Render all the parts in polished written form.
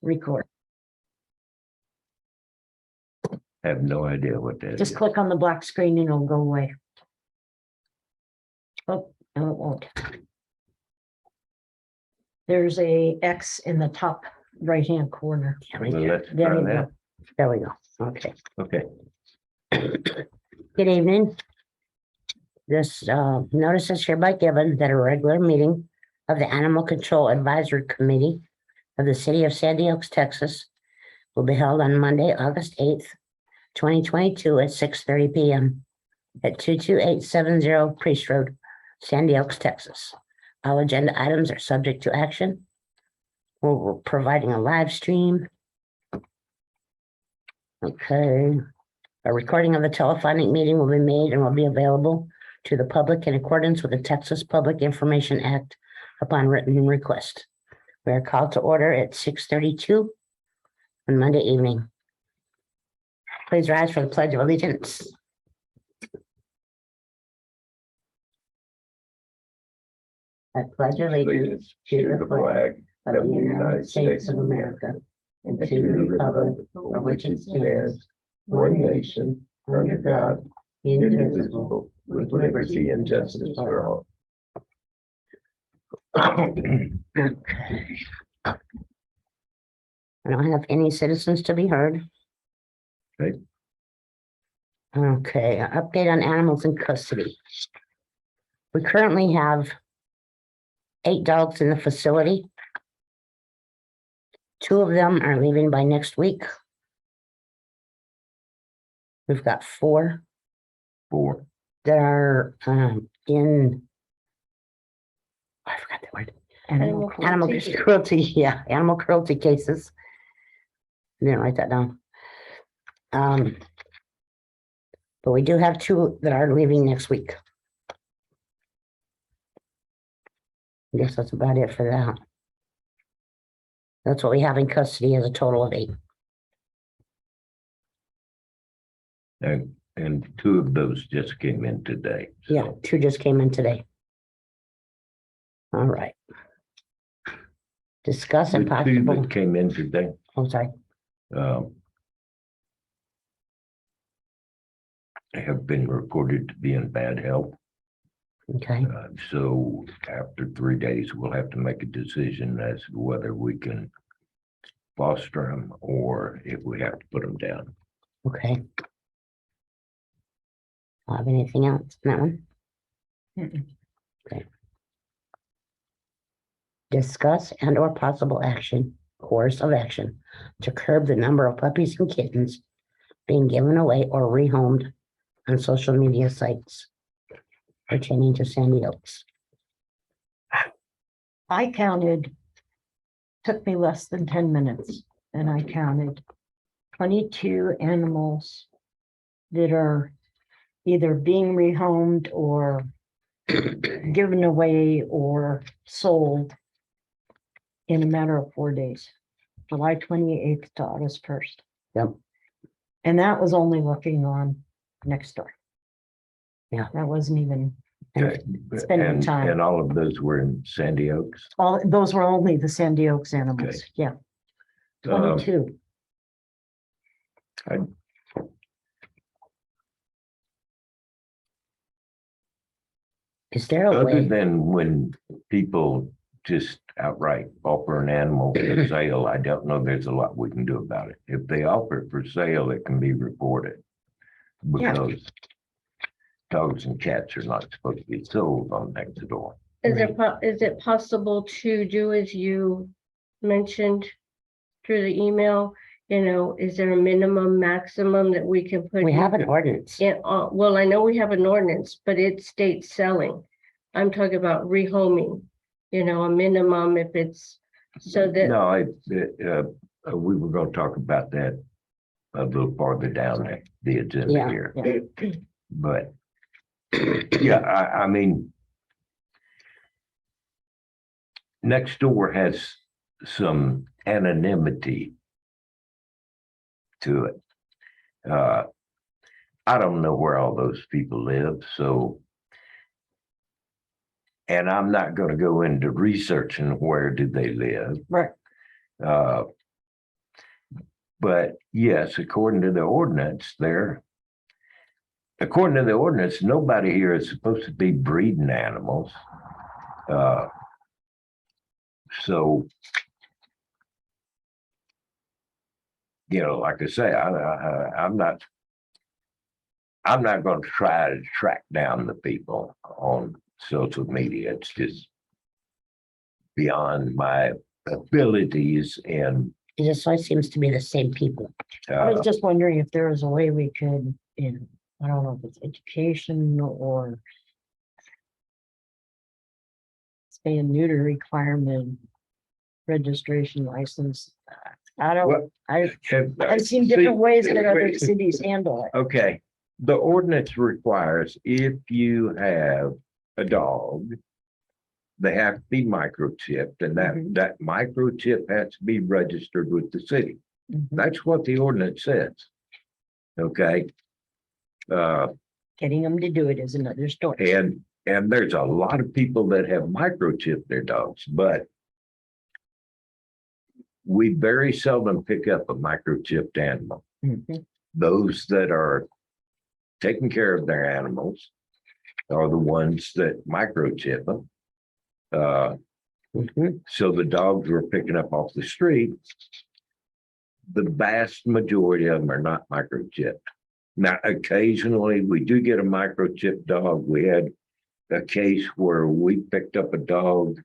record. Have no idea what that Just is. click on the black screen and it'll go away. Oh, no, it won't. There's a X in the top right-hand corner. Well, let's There try you that. go. There we go. Okay. Okay. Good evening. This notice is hereby given that a regular meeting of the Animal Control Advisory Committee of the City of Sandy Oaks, Texas, will be held on Monday, August 8th, 2022 at 6:30 p.m. at 22870 Priest Road, Sandy Oaks, Texas. All agenda items are subject to action. We're providing a live stream. Okay. A recording of the telephonic meeting will be made and will be available to the public in accordance with the Texas Public Information Act upon written request. We are called to order at 6:32 on Monday evening. Please rise for the Pledge of Allegiance. I pledge allegiance to the flag of the United States of America and to the republic for which it stands, one nation, under God, indivisible, with liberty and justice for all. Okay. I don't have any citizens to be heard. Okay. Okay, update on animals in custody. We currently have 8 dogs in the facility. 2 of them are leaving by next week. We've got 4 that are in, I forgot that word. Animal cruelty, yeah, animal cruelty cases. Didn't write that down. But we do have 2 that are leaving next week. I guess that's about it for that. That's what we have in custody as a total of 8. And 2 of those just came in today. So. Yeah, 2 just came in today. All right. Discuss and The 2 possible, that came in today, oh, sorry. have been reported to be in bad health. Okay, So after 3 days, we'll have to make a decision as to whether we can foster them or if we have to put them down. okay. Have anything else on that one? Okay. Discuss and or possible action, course of action to curb the number of puppies and kittens being given away or rehomed on social media sites pertaining to Sandy Oaks. I counted, took me less than 10 minutes, and I counted 22 animals that are either being rehomed or given away or sold in a matter of 4 days, July 28th to August 1st. Yep. And that was only looking on Nextdoor. Yeah, that wasn't even Okay. spending time. And all of those were in Sandy Oaks. All those were only the Sandy Oaks animals. Okay. Yeah, 22. Is there a Other way? than when people just outright offer an animal for sale, I don't know there's a lot we can do about it. If they offer it for sale, it can be reported. Yeah. Because dogs and cats are not supposed to be sold on Nextdoor. Is it possible to do as you mentioned through the email? You know, is there a minimum, maximum that we can put? We have an ordinance. Yeah, well, I know we have an ordinance, but it states selling. I'm talking about rehoming, you know, a minimum if it's so that. No, we were going to talk about that a little farther down the agenda Yeah, here. yeah. But yeah, I mean, Nextdoor has some anonymity to it. I don't know where all those people live, so, and I'm not going to go into researching where do they live. Right. But yes, according to the ordinance according to the ordinance, nobody here is supposed to be breeding animals. So, like I say, I'm not going to try to track down the people on social media. It's just beyond my abilities, and It just always seems to be the same people. I was just wondering if there was a way we could, I don't know if it's education or spay and neuter requirement, registration license. I Well, don't, I've seen different ways that other cities handle it. Okay, the ordinance requires if you have a dog, they have to be microchipped, and Mhm. that microchip has to be registered with the city. Mhm. That's what the ordinance says. Okay. Getting them to do it is another story. And there's a lot of people that have microchipped their dogs, but we very seldom pick up a microchipped animal. Mhm. Those that are taking care of their animals are the ones that microchip them. So the dogs we're picking up off the street, the vast majority of them are not microchipped. Now, occasionally we do get a microchipped dog. We had a case where we picked up a dog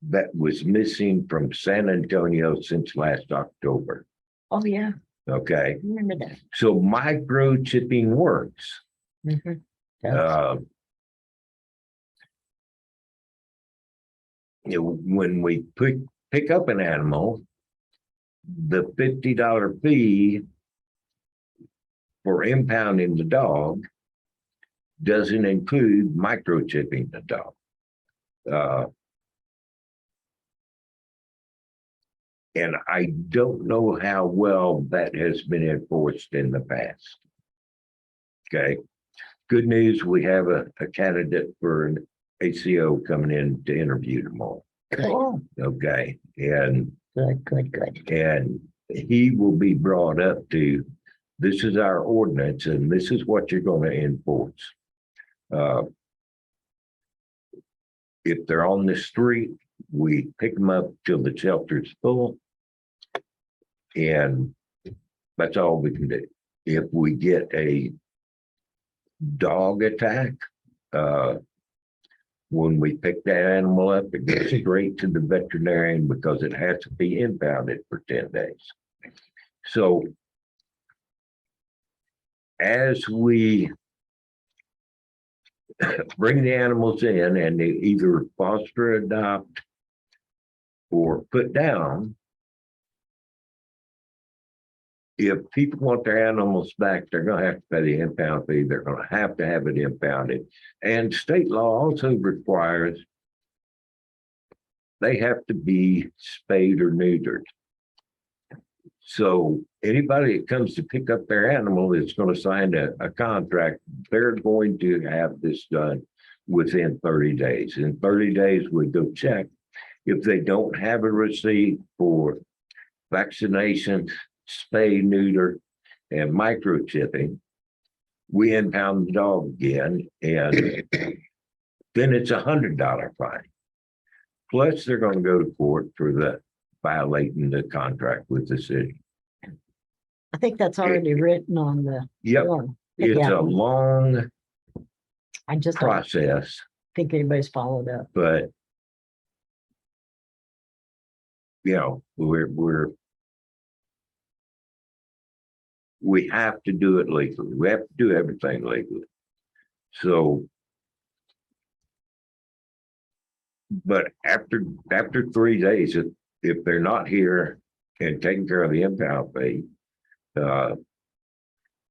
that was missing from San Antonio since last October. Oh, yeah, Okay, I remember that. so microchipping works. Mhm. When we pick up an animal, the $50 fee for impounding the dog doesn't include microchipping the dog. And I don't know how well that has been enforced in the past. Okay. Good news, we have a candidate for an ACO coming in to interview tomorrow. Oh, Okay. And Good. he will be brought up to, this is our ordinance and this is what you're going to enforce. If they're on the street, we pick them up till the shelter's full. And that's all we can do. If we get a dog attack, when we pick that animal up, it goes straight to the veterinarian because it has to be impounded for 10 days. So as we bring the animals in and they either foster, adopt, or put down, if people want their animals back, they're going to have to pay the impound fee. They're going to have it impounded. And state law also requires they have to be spayed or neutered. So anybody that comes to pick up their animal is going to sign a contract. They're going to have this done within 30 days. In 30 days, we go check. If they don't have a receipt for vaccination, spay, neuter, and microchipping, we impound the dog again, and then it's $100 fine. Plus, they're going to go to court for the violating the contract with the city. I think that's already written on the Yep, form. it's Yeah. a long I just don't process, think anybody's followed up. but we have to do it legally. We have to do everything legally. So, but after 3 days, if they're not here and taking care of the impound fee, the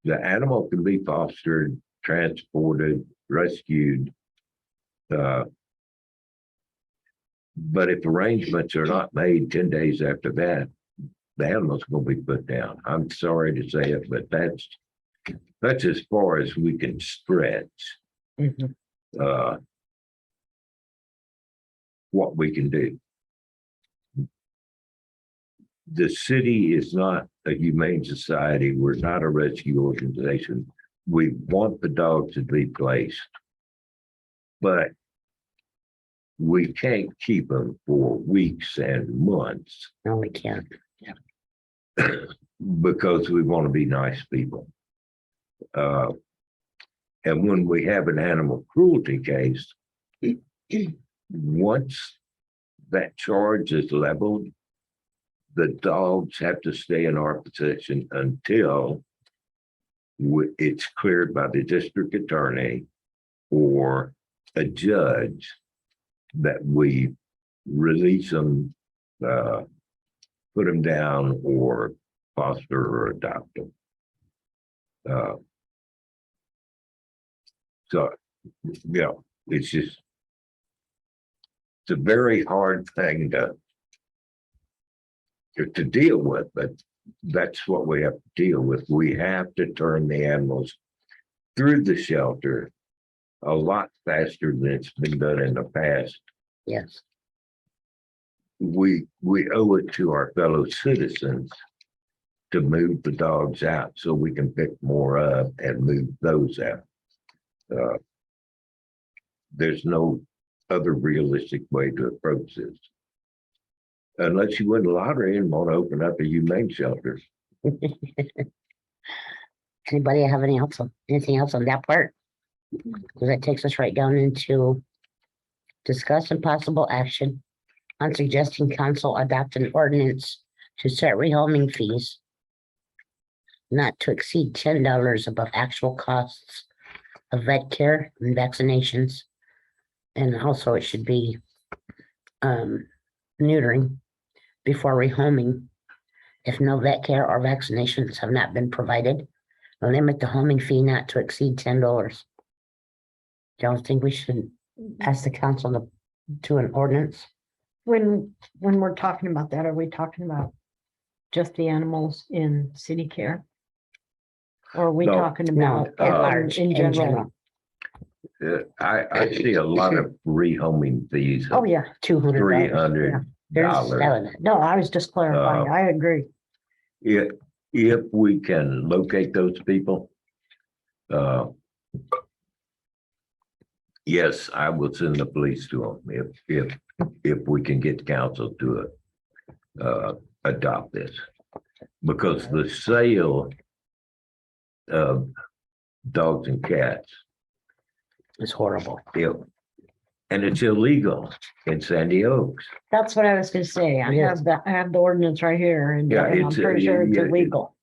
animal can be fostered, transported, rescued. But if arrangements are not made 10 days after that, the animal's going to be put down. I'm sorry to say it, but that's as far as we can stretch Mhm. what we can do. The city is not a humane society. We're not a rescue organization. We want the dogs to be placed, but we can't keep them for weeks and months No, we can't. because we want to be nice people. And when we have an animal cruelty case, once that charge is leveled, the dogs have to stay in our possession until it's cleared by the district attorney or a judge that we release them, put them down, or foster or adopt them. So, yeah, it's just, it's a very hard thing to deal with, but that's what we have to deal with. We have to turn the animals through the shelter a lot faster than it's been done in the past. Yes. We owe it to our fellow citizens to move the dogs out so we can pick more up and move those out. There's no other realistic way to approach this. Unless you win the lottery and want to open up a humane shelter. Anybody have anything else on that part? Because that takes us right down into discuss and possible action on suggesting council adopt an ordinance to set rehoming fees not to exceed $10 above actual costs of vet care and vaccinations. And also it should be neutering before rehoming if no vet care or vaccinations have not been provided. Limit the homing fee not to exceed $10. Don't think we should ask the council to do an ordinance? When we're talking about that, are we talking about just the animals in city care? Or are we No, talking No, about at large, in general? I see a lot of rehoming fees. Oh, yeah. $200. $300. No, I was just clarifying. I agree. If we can locate those people, yes, I will send the police to them if we can get council to adopt this. Because the sale of dogs and cats, It's horrible. and it's illegal in Sandy Oaks. That's what I was gonna say. I Yes. have the ordinance right here and Yeah, I'm it's, pretty sure it's yeah, illegal.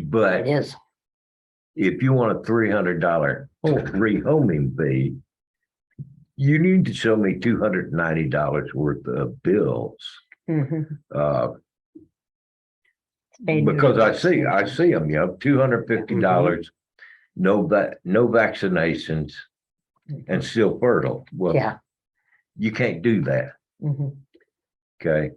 But It is. if you want a $300 rehoming fee, you need to show me $290 worth of bills. Mhm. Because I see them, $250, no vaccinations and still fertile. Well, Yeah. you can't do that. Mhm. Okay.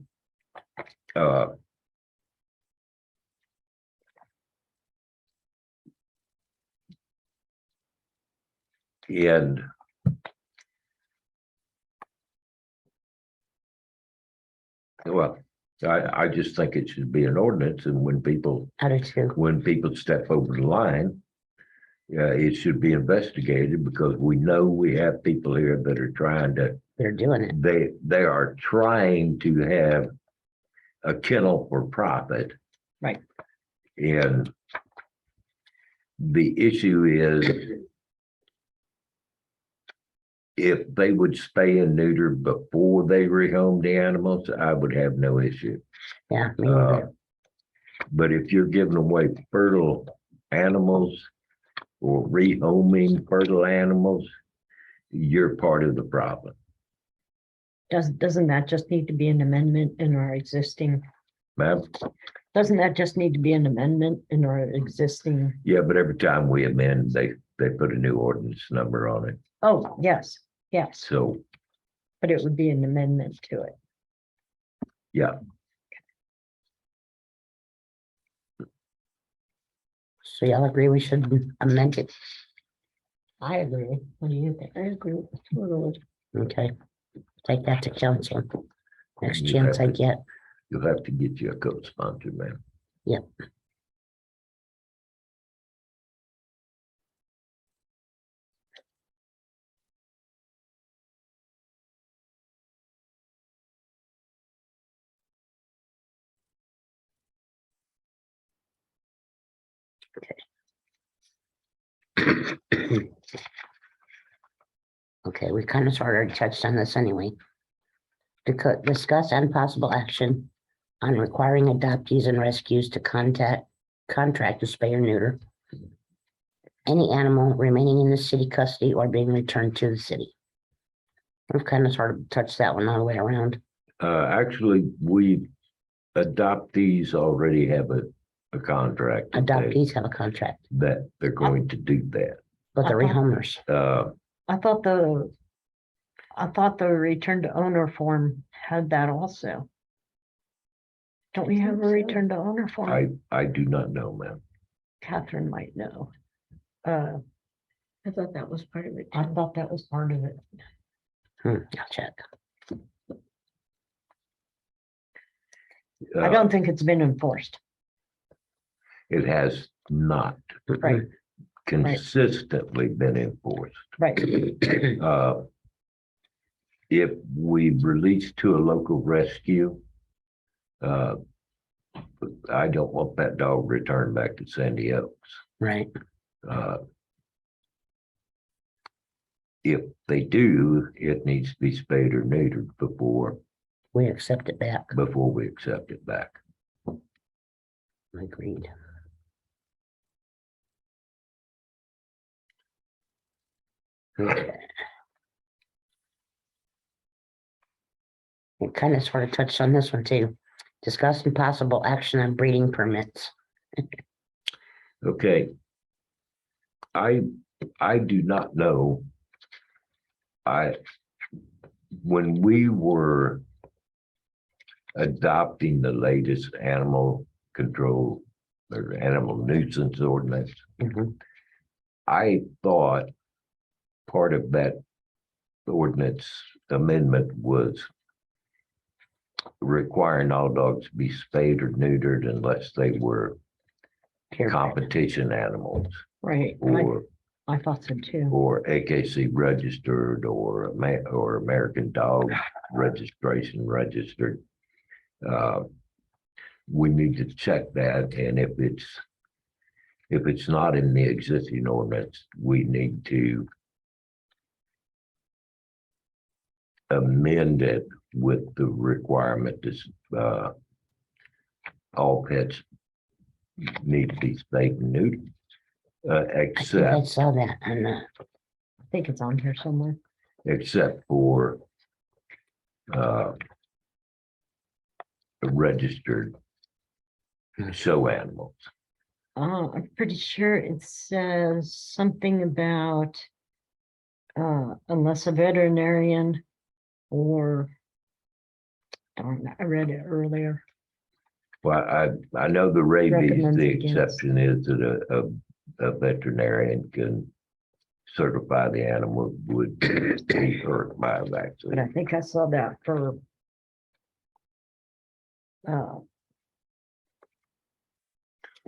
And well, I just think it should be an ordinance, and when people I do too. step over the line, it should be investigated, because we know we have people here that are trying to, They're doing it. they are trying to have a kennel for profit. Right. And the issue is, if they would spay and neuter before they rehome the animals, I would have no issue. Yeah. Me neither. But if you're giving away fertile animals or rehoming fertile animals, you're part of the problem. Doesn't that just need to be an amendment in our existing? Ma'am? Doesn't that just need to be an amendment in our existing? Yeah, but every time we amend, they put a new ordinance number on it. Oh, yes, So, but it would be an amendment to it. yeah, So y'all agree we should amend it? I agree. What do you think? I agree. Totally. Okay. Take that to council. Next You chance I have to- get. you'll have to get you a co-sponsor, man. Yep. Okay, we kind of sort of touched on this anyway. Discuss and possible action on requiring adoptees and rescues to contract to spay or neuter any animal remaining in the city custody or being returned to the city. We've kind of sort of touched that one all the way around. Actually, adoptees already have a contract. Adoptees have a contract, That they're going to do that. but the I thought- rehomers, I thought the return to owner form had that also. Don't we have a think so. return to owner form? I do not know, ma'am. Catherine might know. I thought that was part of it. I too. thought that was part of it. I'll check. I don't think it's been enforced. It has not Right, consistently been enforced. right. If we release to a local rescue, I don't want that dog returned back to Sandy Oaks. Right, If they do, it needs to be spayed or neutered before we accept it back. we accept it back. Agreed. Okay. We kind of sort of touched on this one too. Discussing possible action on breeding permits. Okay. I do not know. When we were adopting the latest animal control or animal nuisance ordinance, Mhm. I thought part of that ordinance amendment was requiring all dogs to be spayed or neutered unless they were Purebred. competition animals Right. or I thought so too. AKC registered or American Dog Registration registered. We need to check that, and if it's not in the existing ordinance, we need to amend it with the requirement that all pets need to be spayed and neutered. I think I Except saw that on I think it's on here somewhere. for registered show animals. I'm pretty sure it says something about unless a veterinarian or I don't know, I read it earlier. Well, I know the rabies, Recommends the against. exception is that a veterinarian can certify the animal would be hurt by a But I vaccine. think I saw that for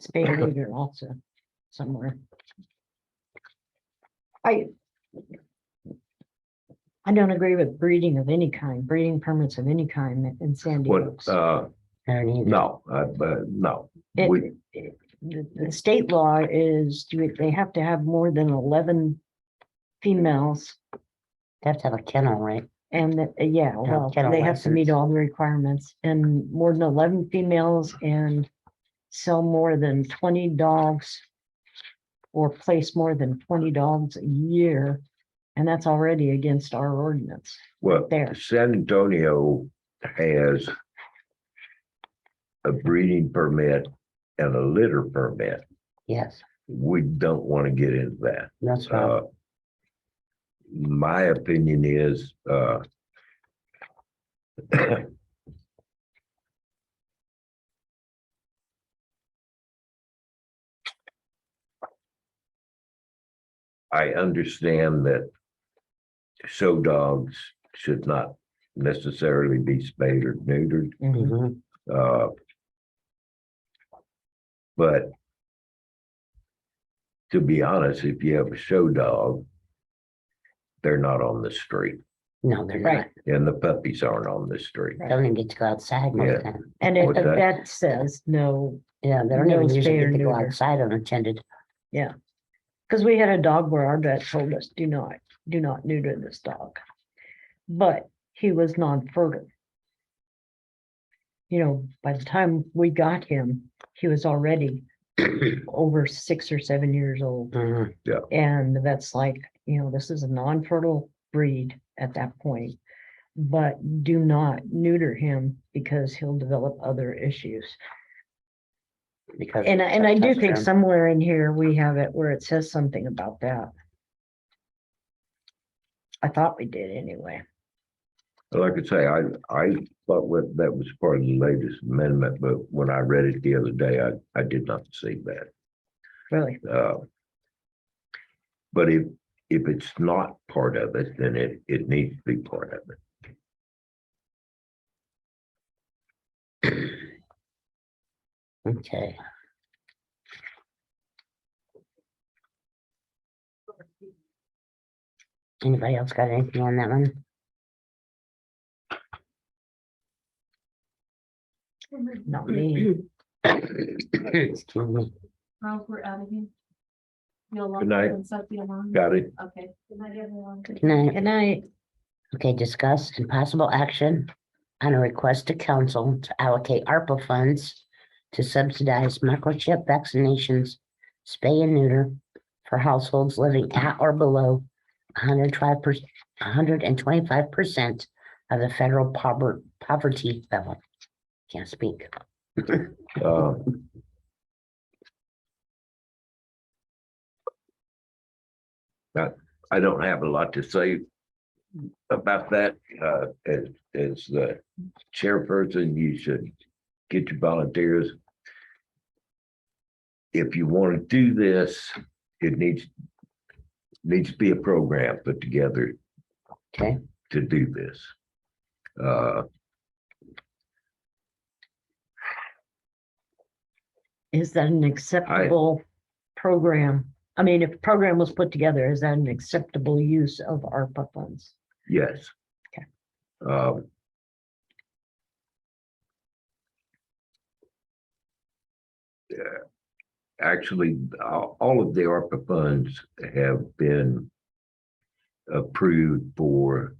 spay and neuter also somewhere. I don't agree with breeding of any kind, breeding permits of any kind in Sandy What, Oaks. there. no, but no, It- we, The state law is, they have to have more than 11 females. They have to have a kennel, right? And yeah, well, kennel they have to meet license. all the requirements and more than 11 females and sell more than 20 dogs or place more than 20 dogs a year. And that's already against our ordinance. well, there. San Antonio has a breeding permit and a litter permit. Yes, We don't want to get into that. that's right. My opinion is, I understand that show dogs should not necessarily be spayed or neutered. Mhm. Uh, But to be honest, if you have a show dog, they're not on the street, No, they're not. Right. and the puppies aren't on the street. They don't even get to go outside most of the time. And if What's the that? vet says no, Yeah, they don't No even usually spay or get to go neuter. outside unattended. because we had a dog where our vet told us, do not neuter this dog. But he was non-fertile. You know, by the time we got him, he was already over 6 or 7 years old. Mhm. And the vet's like, you know, this is a non-fertile breed at that point. But do not neuter him because he'll develop other issues. Because. And I do think testosterone. somewhere in here we have it where it says something about that. I thought we did anyway. Like I say, I thought that was part of the latest amendment, but when I read it the other day, I did not see that. Really. But if it's not part of it, then it needs to be part of it. Okay. Anybody else got anything on that one? Not me. Excuse me. We're out of here. You'll lock Good night. up and set the alarm. Got it? Okay. Good night, everyone. Good night. Good night. Okay, discuss and possible action on a request to council to allocate ARPA funds to subsidize microchip vaccinations, spay and neuter for households living at or below 125% of the federal poverty level. Can't speak. Uh, I don't have a lot to say about that. As the chairperson, you should get your volunteers. If you want to do this, it needs to be a program put together Okay, to do this. Is that an acceptable program? I mean, if a program was put together, is that an acceptable use of ARPA funds? Yes. Okay. Yeah, actually, all of the ARPA funds have been approved for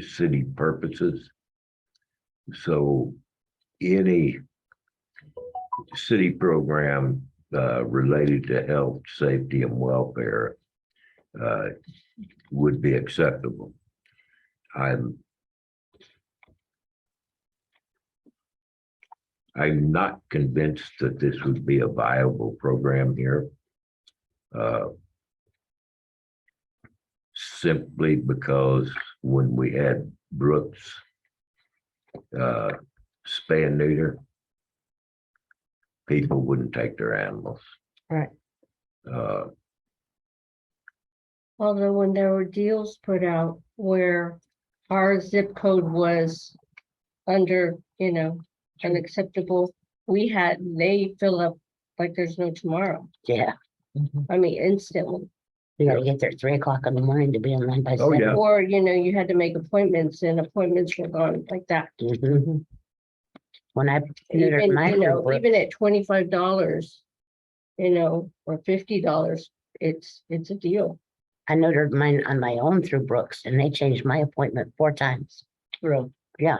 city purposes. So any city program related to health, safety, and welfare would be acceptable. I'm not convinced that this would be a viable program here. Simply because when we had Brooks spay and neuter, people wouldn't take their animals. Right. Although when there were deals put out where our zip code was under, unacceptable, they fill up like there's no tomorrow. yeah, I mean, instantly. you gotta get there at 3 o'clock in the morning to be in line by Oh, 7. yeah. Or, you had to make appointments and appointments were gone like that. Mhm. When I neutered Even, mine, even at $25, or $50, it's a deal. I neutered mine on my own through Brooks, and they changed my appointment 4 times. Real. Yeah,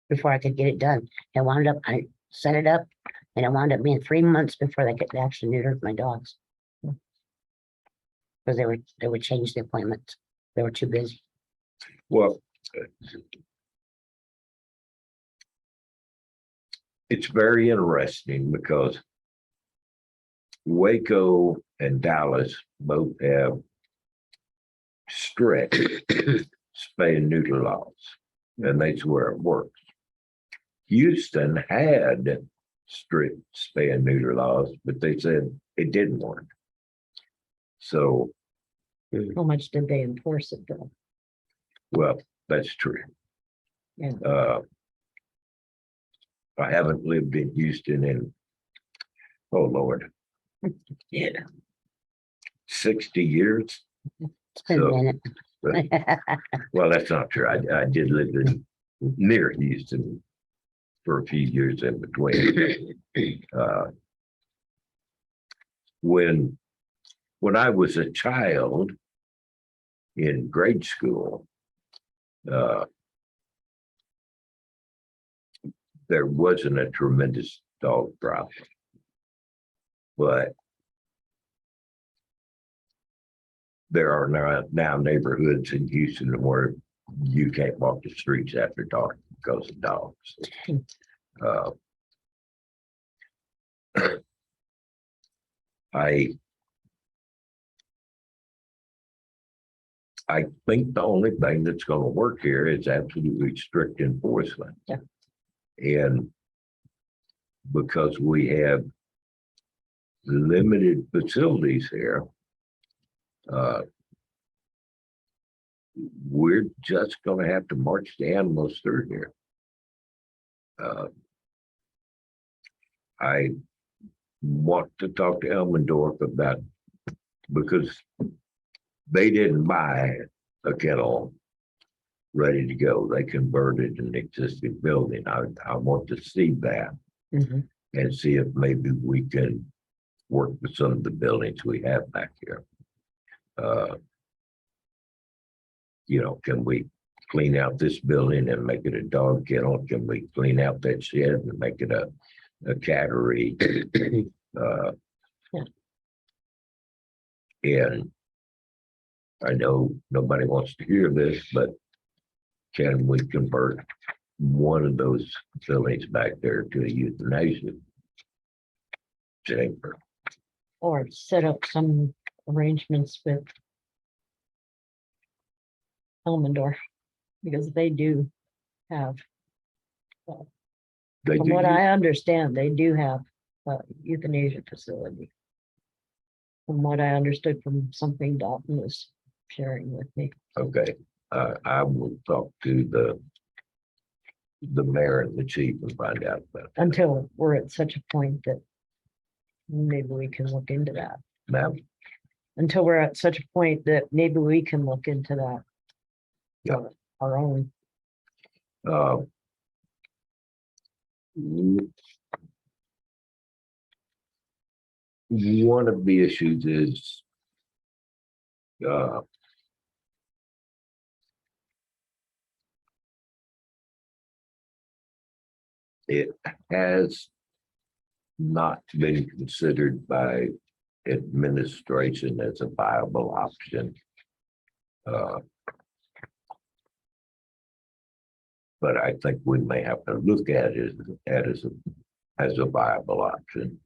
before I could get it done. I set it up, and it wound up being 3 months before they could actually neuter my dogs. Because they would change the appointments. They were too busy. Well, it's very interesting because Waco and Dallas both have strict spay and neuter laws, and that's where it works. Houston had strict spay and neuter laws, but they said it didn't work. So, How much did they enforce it though? well, that's true. Yeah. I haven't lived in Houston in Oh, Lord. Yeah. 60 years. It's been So, a minute. Well, that's not true. I did live in near Houston for a few years in between. When I was a child in grade school, there wasn't a tremendous dog drop, but there are now neighborhoods in Houston where you can't walk the streets after dark because of dogs. Uh, I think the only thing that's going to work here is absolutely strict enforcement. Yeah. And because we have limited facilities here, we're just going to have to march the animals through here. I want to talk to Elmendorf about, because they didn't buy a kennel ready to go. They converted an existing building. I want to see that Mhm. and see if maybe we can work with some of the buildings we have back here. Can we clean out this building and make it a dog kennel? Can we clean out that shed and make it a cattery? And I know nobody wants to hear this, but can we convert one of those buildings back there to a euthanasia chamber? Or set up some arrangements with Elmendorf, because they do have, They from do what use- I understand, they do have a euthanasia facility. From what I understood from something Dalton was sharing with me. Okay, I will talk to the mayor and the chief and find out about that. Until we're at such a point that maybe we can look into that. Ma'am, Until we're at such a point that maybe we can look into that. Yeah. on Our own. One of the issues is it has not been considered by administration as a viable option. But I think we may have to look at it as a viable option.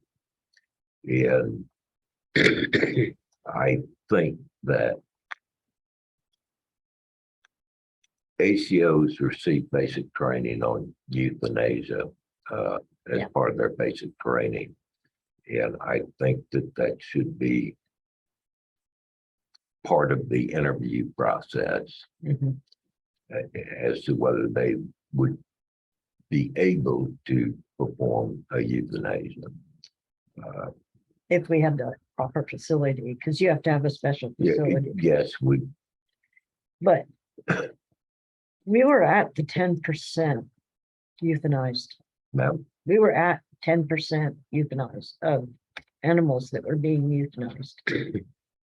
And I think that ACOs receive basic training on euthanasia as Yeah. part of their basic training. And I think that should be part of the interview process Mhm. as to whether they would be able to perform a euthanasia. If we have the proper facility, because you have to have a special facility, Yes, but we were at the 10% euthanized. ma'am, We were at 10% euthanized of animals that were being euthanized.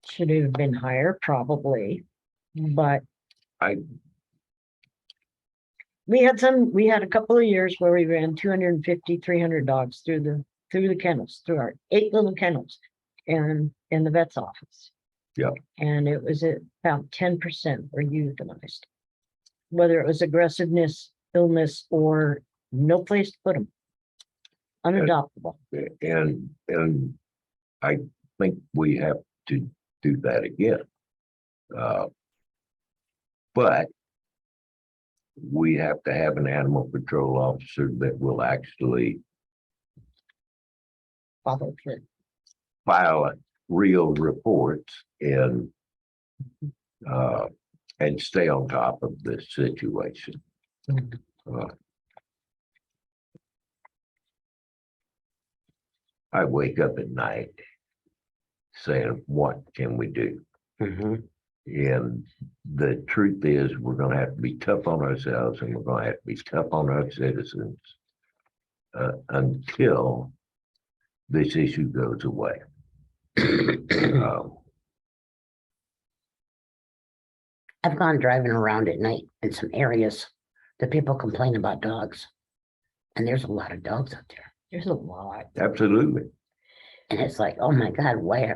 Should it have been higher? Probably, but I- we had a couple of years where we ran 250, 300 dogs through the kennels, through our 8 little kennels and in the vet's office. Yeah. And it was at about 10% were euthanized. Whether it was aggressiveness, illness, or no place to put them. Unadoptable. and I think we have to do that again. But we have to have an animal control officer that will actually Follow through. file real reports and stay on top of this situation. Uh, I wake up at night saying, what can we do? Mhm. And the truth is, we're gonna have to be tough on ourselves and we're gonna have to be tough on our citizens until this issue goes away. Um, I've gone driving around at night in some areas that people complain about dogs. And there's a lot of dogs out there. There's a lot. Absolutely. And it's like, oh my God, why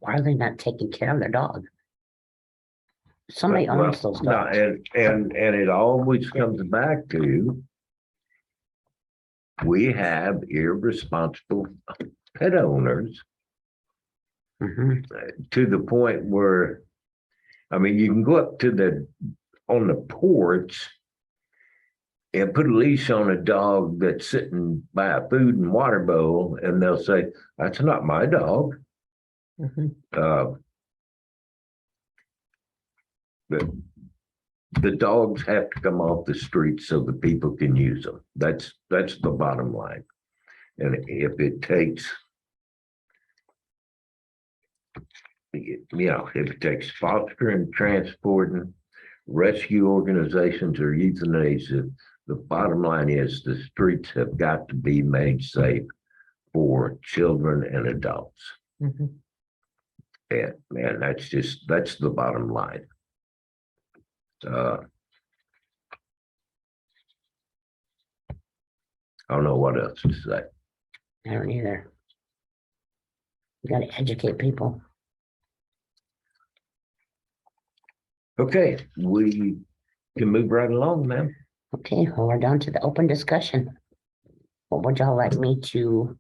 are they not taking care of their dog? Somebody Well, owns those no, dogs. and it always comes back to we have irresponsible pet owners Mhm. to the point where, I mean, you can go up to on the porch and put a leash on a dog that's sitting by a food and water bowl, and they'll say, that's not my dog. Mhm. The dogs have to come off the street so the people can use them. That's the bottom line. And if it takes, if it takes fostering, transporting, rescue organizations or euthanasia, the bottom line is the streets have got to be made safe for children and adults. Mhm. And man, that's the bottom line. I don't know what else to say. I don't either. You gotta educate people. Okay, we can move right along, ma'am. Okay, well, we're down to the open discussion. What would y'all like me to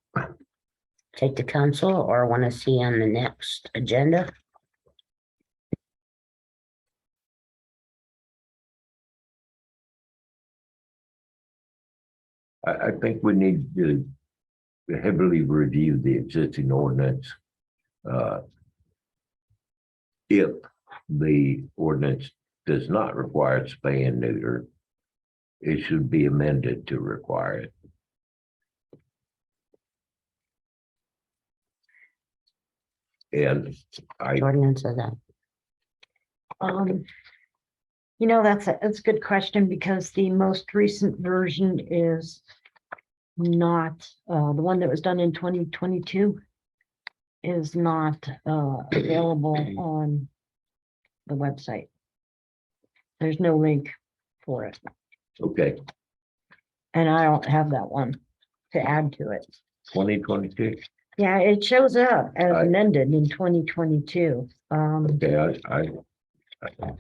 take to council or want to see on the next agenda? I think we need to heavily review the existing ordinance. If the ordinance does not require spay and neuter, it should be amended to require it. And I, Ordinance of that. Um, that's a good question because the most recent version is not, the one that was done in 2022 is not, available on the website. There's no link for it, okay, and I don't have that one to add to it. 2022. Yeah, it shows up as I- amended in 2022. Okay, I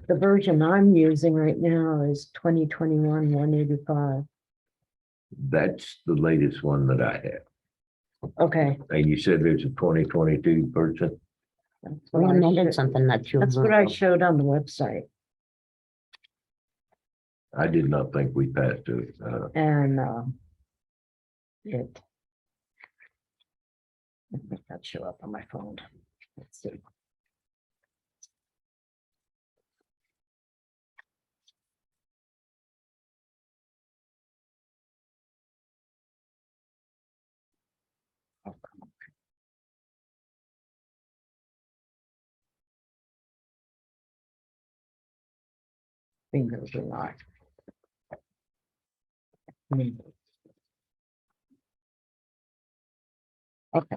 The version I'm using right now is 2021 185. that's the latest one that I have. Okay. And you said there's a 2022 version. That's We what I amended showed- something not too. That's long what I ago. showed on the website, I did not think we passed it. and it that show up on my phone. Let's see. Oh, come on. Fingers are not. Okay,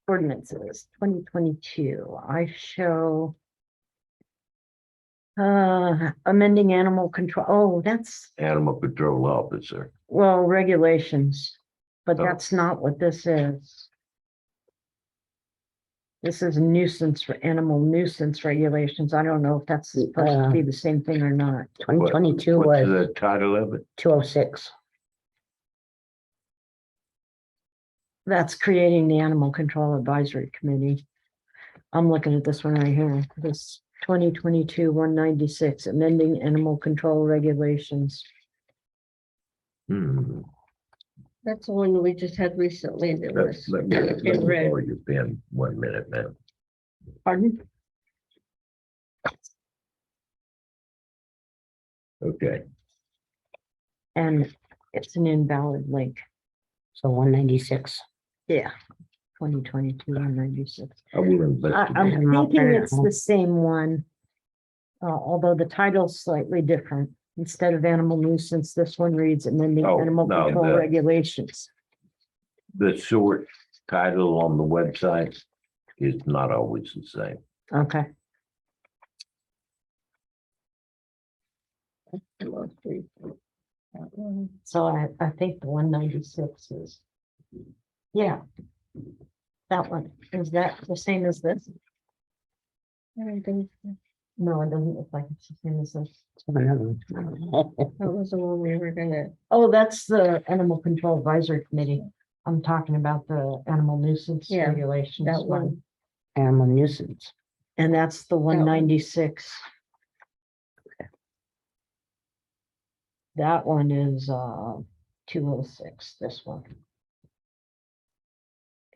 ordinances 2022. I show amending animal control. Oh, that's, Animal control officer. well, regulations, but Oh. that's not what this is. This is nuisance for animal nuisance regulations. I don't know if that's supposed to be the same thing or not. 2022 What's was the title of it? 206. That's creating the Animal Control Advisory Committee. I'm looking at this one right here, this 2022 196, amending animal control regulations. Hmm. That's the one we just had recently that was Let me in red. borrow your pen 1 minute, ma'am. Pardon? Okay, And it's an invalid link. So 196. Yeah. 2022 and 96. I will I'm investigate. Animal thinking parent it's home. the same one. Although the title's slightly different. Instead of animal nuisance, this one reads amending Oh, animal no, control the- regulations. The short title on the website is not always the same. Okay, The most recent. That one. so I think the 196 is. Yeah. That one, is that the same as this? I don't think so. No, it doesn't look like it's the same as this. That was the one we were gonna, Oh, that's the Animal Control Advisory Committee. I'm talking about the animal nuisance Yeah, regulations that one. one. Animal nuisance. And that's the one. 196. That one is 206, this one.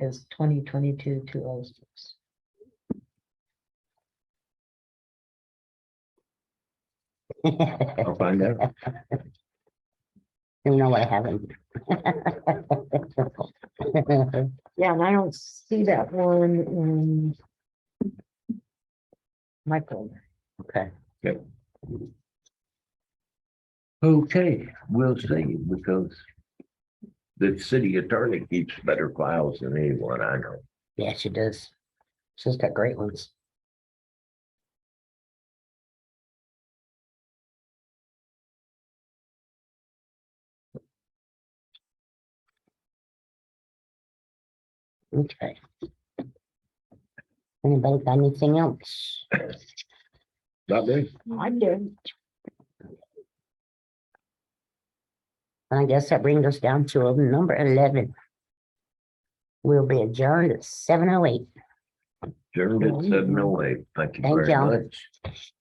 Is 2022 206. I'll find out. You know what happened? Yeah, and I don't see that one in my folder. Okay. Okay, we'll see, because the city attorney keeps better files than anyone I know. Yeah, she does. She's got great ones. Okay. Anybody got anything else? Not me. I did. I guess that brings us down to number 11. We'll be adjourned at 7:08. Adjourned at 7:08. Thank you Thank very y'all. much.